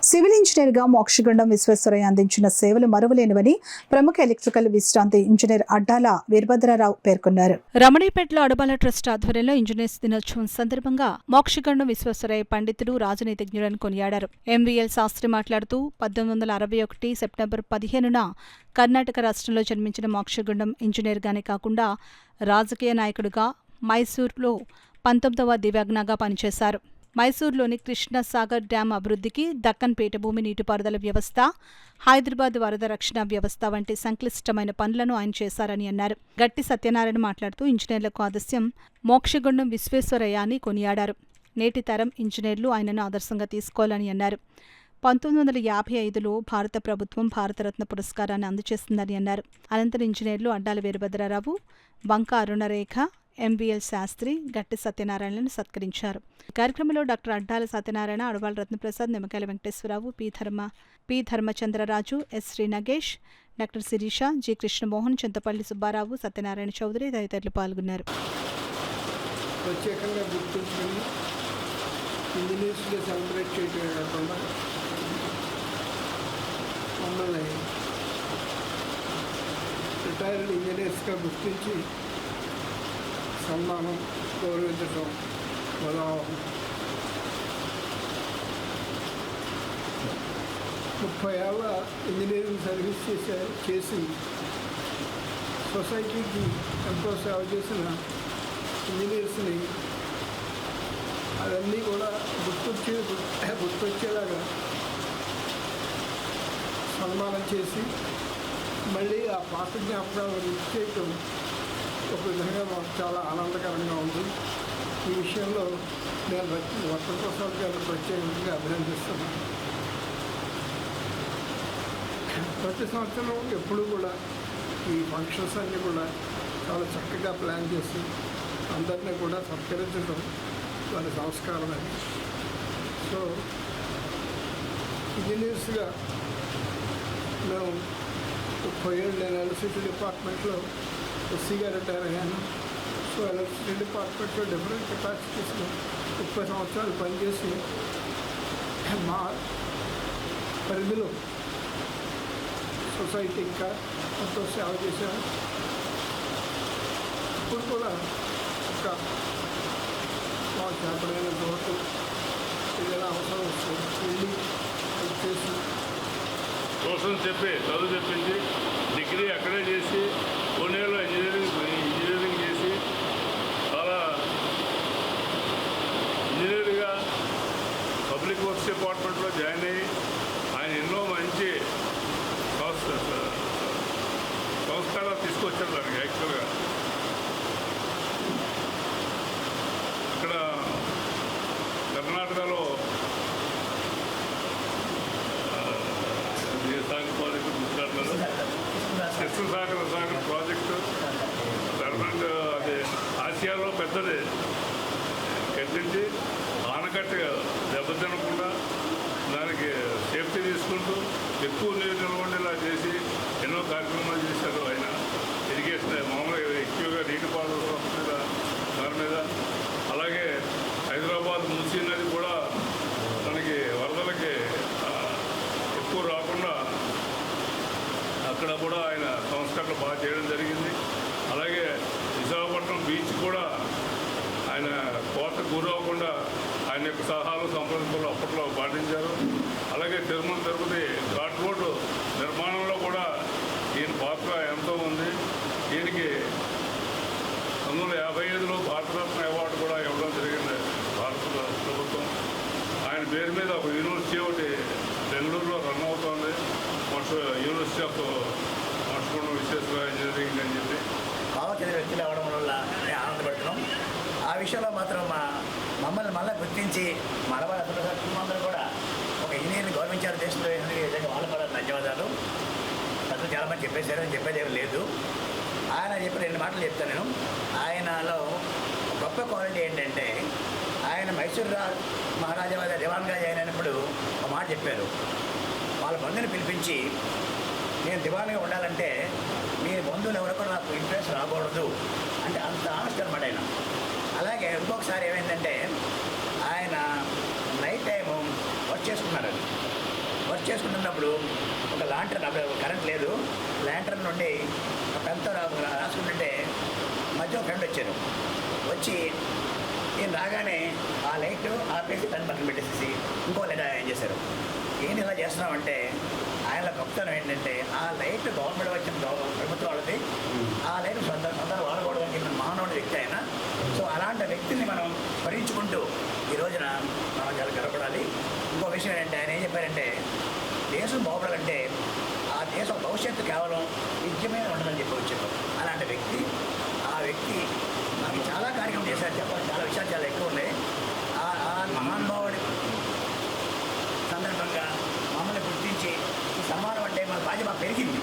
Civil ఇంజనీర్గా మోక్షగుండం విశ్వేశ్వరయ్య అందించిన సేవలు మరువలేనివని ప్రముఖ ఎలక్ట్రికల్ విశ్రాంతి ఇంజనీర్ అడ్డాల వీరభద్రరావు పేర్కొన్నారు. రమణీపేటలో అడబాల ట్రస్ట్ ఆధ్వర్యంలో ఇంజనీర్స్ దినోత్సవం సందర్భంగా మోక్షగుండం విశ్వేశ్వరయ్య పండితుడు రాజనీతిజ్ఞులను కొనియాడారు. ఎంవీఎల్ శాస్త్రి మాట్లాడుతూ 1861 సెప్టెంబర్ 15న కర్ణాటక రాష్ట్రంలో జన్మించిన మోక్షగుండం ఇంజనీర్గానే కాకుండా రాజకీయ నాయకుడిగా మైసూర్లో 19వ దివ్యాంగగా పనిచేశారు. మైసూరులోని కృష్ణ సాగర్ డ్యాం అభివృద్ధికి, దక్కన్ పీఠభూమి నీటిపారుదల వ్యవస్థ, హైదరాబాద్ వరద రక్షణ వ్యవస్థ వంటి సంక్లిష్టమైన పనులను ఆయన చేశారని అన్నారు. గట్టి సత్యనారాయణ మాట్లాడుతూ ఇంజనీర్లకు ఆదర్శం మోక్షగుండం విశ్వేశ్వరయ్య అని కొనియాడారు. నేటి తరం ఇంజనీర్లు ఆయనను ఆదర్శంగా తీసుకోవాలని అన్నారు. 1955లో భారత ప్రభుత్వం భారతరత్న పురస్కారాన్ని అందజేస్తుందని అన్నారు. అనంతరం ఇంజనీర్లు అడ్డాల వీరభద్రరావు, బంక అరుణరేఖ, ఎంవీఎల్ శాస్త్రి, గట్టి సత్యనారాయణలను సత్కరించారు. కార్యక్రమంలో doctor Addala Satyanarayana, Adavala Ratnaprasad, Nimmakayala Venkateswararao, P Dharmachandraraju, S Shri Nagesh, doctor Sirisha, G Krishnamohan, Chintapalli Subbarao, Satyanarayana Chowdary తదితరులు పాల్గొన్నారు. ప్రత్యేకంగా గుర్తుంచుకుని ఇంజనీర్స్గా సెలబ్రేట్ చేయటమే కాకుండా మమ్మల్ని రిటైర్డ్ ఇంజనీర్స్గా గుర్తించి సన్మానం, గౌరవించడం ఉదాహరణ. 30 ఏళ్ళ ఇంజనీరింగ్ సర్వీస్ చేసి సొసైటీకి ఎంతో సేవ చేసిన ఇంజనీర్స్ని అవన్నీ కూడా గుర్తొచ్చేలాగా సన్మానం చేసి మళ్ళీ ఆ పాత జ్ఞాపకాలను గుర్తు చేయటం ఒక విధంగా మాకు చాలా ఆనందకరంగా ఉంది. ఈ విషయంలో నేను రత్నప్రసాద్ గారిని ప్రత్యేకంగా అభినందిస్తున్నాను. ప్రతి సంవత్సరం ఎప్పుడు కూడా ఈ ఫంక్షన్స్ అన్నీ కూడా చాలా చక్కగా ప్లాన్ చేసి అందరినీ కూడా సత్కరించడం వారి సంస్కారమే. సో ఇంజనీర్స్గా మేము 30 ఏళ్ళు నేను ఎలక్ట్రిసిటీ డిపార్ట్మెంట్లో ఎస్సీగా రిటైర్ అయ్యాను. సో ఎలక్ట్రిసిటీ డిపార్ట్మెంట్లో డిఫరెంట్ కెపాసిటీస్లో 30 సంవత్సరాలు పనిచేసి మా పరిధిలో సొసైటీ ఇంకా ఎంతో సేవ చేశాను. ఇప్పుడు కూడా ఒక మా చేపడైన చోటు ఏదైనా అవసరం వస్తుంది వెళ్ళి చేసి కోసం చదువు చెప్పింది. డిగ్రీ అక్కడే చేసి పూణేలో ఇంజనీరింగ్ చేసి చాలా ఇంజనీర్గా పబ్లిక్ వర్క్స్ డిపార్ట్మెంట్లో జాయిన్ అయ్యి ఆయన ఎన్నో మంచి సంస్కారాలు తీసుకొచ్చారు. దానికి యాక్చువల్గా ఇక్కడ కర్ణాటకలో కృష్ణసాగర్ ప్రాజెక్టు గవర్నమెంట్ అది ఆసియాలో పెద్దది కట్టించి ఆనకట్టగా దెబ్బతినకుండా దానికి సేఫ్టీ తీసుకుంటూ ఎక్కువ నీరు నిలబడేలా చేసి ఎన్నో కార్యక్రమాలు చేశారు. ఆయన ఇరిగేషన్ మామూలుగా ఎక్కువగా నీటిపారుదల సంస్థ మీద దాని మీద, అలాగే హైదరాబాద్ మూసీ నది కూడా మనకి వరదలకి ఎక్కువ రాకుండా అక్కడ కూడా ఆయన సంస్కరణలు బాగా చేయడం జరిగింది. అలాగే విశాఖపట్నం బీచ్ కూడా ఆయన కోతకు గురవ్వకుండా ఆయన యొక్క సలహాలు సంప్రదింపులు అప్పట్లో పాటించారు. అలాగే తిరుపతి ఘాట్ రోడ్డు నిర్మాణంలో కూడా ఈయన పాత్ర ఎంతో ఉంది. ఈయనకి 1955లో భారతరత్న అవార్డు కూడా ఇవ్వడం జరిగింది భారత ప్రభుత్వం. ఆయన పేరు మీద ఒక యూనివర్సిటీ ఒకటి బెంగళూరులో రన్ అవుతోంది, university of Mokshagundam Visvesvaraya engineering అని చెప్పి. భావచంద్ర వ్యక్తులు అవ్వడం వల్ల ఆనందపడుతున్నాం. ఆ విషయంలో మాత్రం మమ్మల్ని మళ్ళీ గుర్తించి మలబార్ కుటుంబంలో కూడా ఒక ఇంజనీర్ని గౌరవించారు దేశంలో. విధంగా వాళ్ళు కూడా ధన్యవాదాలు. అసలు చాలామంది చెప్పేశారు, అని చెప్పేది లేదు. ఆయన చెప్పి 2 మాటలు చెప్తాను నేను. ఆయనలో గొప్ప క్వాలిటీ ఏంటంటే ఆయన మైసూరు మహారాజా వారి దివాన్గా జాయిన్ అయినప్పుడు ఒక మాట చెప్పారు. వాళ్ళ బంధువుని పిలిపించి, నేను దివాన్గా ఉండాలంటే మీ బంధువులు ఎవరు కూడా నాకు ఇంట్రెస్ట్ రాకూడదు అంటే అంత ఆనెస్ట్ అనమాట ఆయన. అలాగే ఇంకొకసారి ఏమైందంటే ఆయన నైట్ టైము వర్క్ చేసుకున్నారని వర్క్ చేసుకుంటున్నప్పుడు ఒక లాంటర్న్, అప్పుడు కరెంట్ లేదు, లాంటర్న్ నుండి పెన్తో రాసుకుంటుంటే మధ్య ఫ్రెండ్ వచ్చారు. వచ్చి నేను రాగానే ఆ లైట్ ఆపేసి పెన్ పక్కన పెట్టేసి ఇంకో లైట్ ఏం చేశారు. ఏంటి ఇలా చేస్తున్నామంటే ఆయన గొప్పతనం ఏంటంటే ఆ లైట్ గవర్నమెంట్ వచ్చిన ప్రభుత్వం వాళ్ళది, ఆ లైట్ సొంతంగా వాడకూడదని మానవుడి వ్యక్తి ఆయన. సో అలాంటి వ్యక్తిని మనం స్మరించుకుంటూ ఈ రోజున మనం చాలా గర్వపడాలి. ఇంకో విషయం ఏంటంటే ఆయన ఏం చెప్పారంటే దేశం బాగుపడాలంటే ఆ దేశం భవిష్యత్తు కేవలం విద్య మీద ఉండదని చెప్పి వచ్చారు. అలాంటి వ్యక్తి, ఆ వ్యక్తి మనకి చాలా కార్యక్రమం చేశారు. చెప్పాలి చాలా విషయాలు చాలా ఎక్కువ ఉన్నాయి. ఆ మహానుభావుడి సందర్భంగా మమ్మల్ని గుర్తించి ఈ సన్మానం అంటే మన బాధ్యత పెరిగింది.